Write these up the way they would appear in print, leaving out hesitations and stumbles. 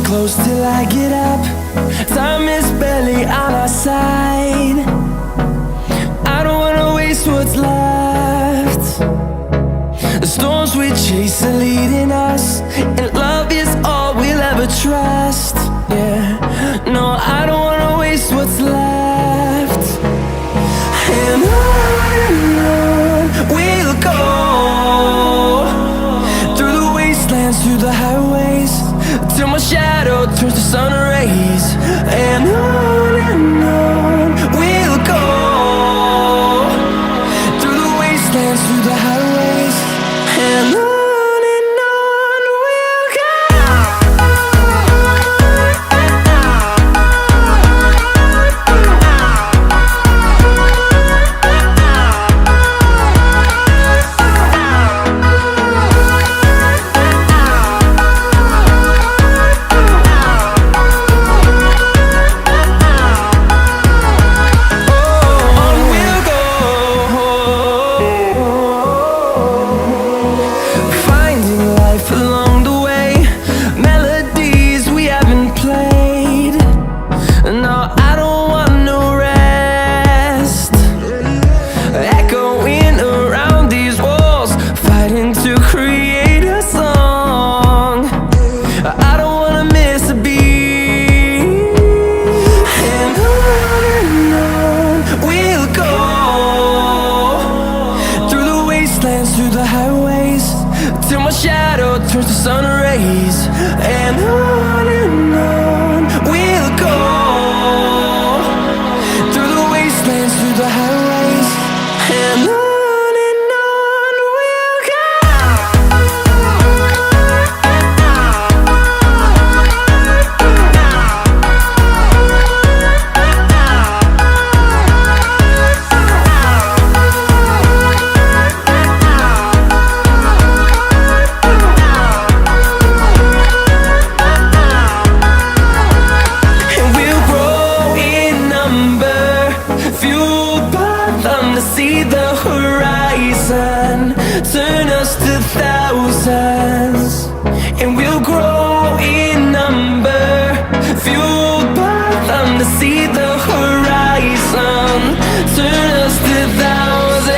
close till I get up. Time is barely on our side. I don't wanna waste what's left. The storms we chase are leading us, and love is all we'll ever trust. Yeah, no, I don't wanna waste what's left. And on we'll go, through the wastelands, through the highways, till my shadow turns to sun rays. And on we'll go, through the wastelands, through the highways, and on we'll go. Through the highways, till my shadow turns to sun rays. And on we'll go, through the wastelands, through the highways, and on we'll go. See the horizon, turn us to thousands, and we'll grow in number, fueled by them to see the horizon, turn us to thousands,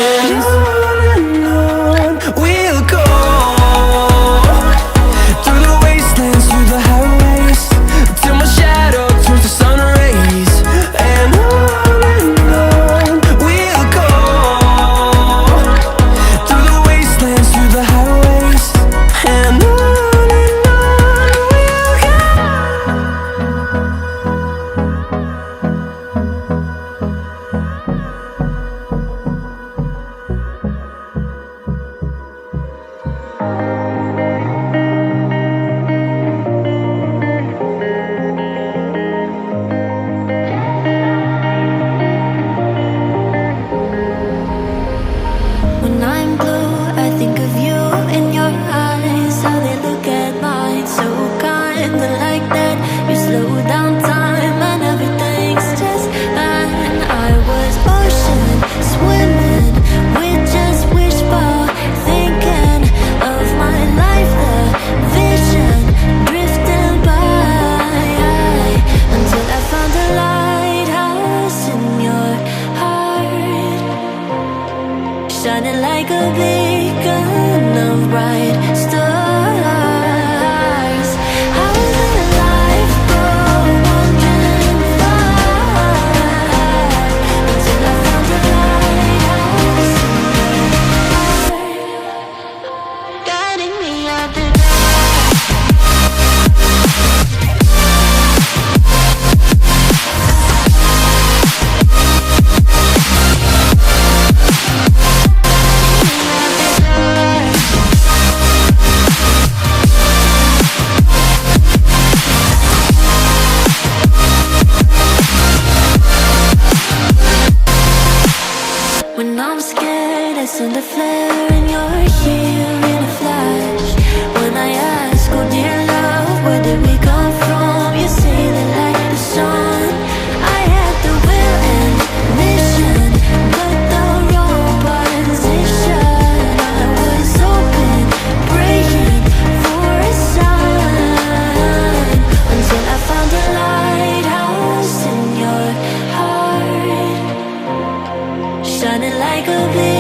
and on we'll go, through the wastelands, through the highways, till my shadow turns to sun rays. And shining like a beacon of bright stars. I was in life for wandering far, until I found a lighthouse guiding me out the when I'm scared, I send a flare and you're here in a flash. When I ask, oh dear love, where did we come from? You say that like the sun, I had the will and mission, but the wrong position. I was open, praying for a sign. like a bleeding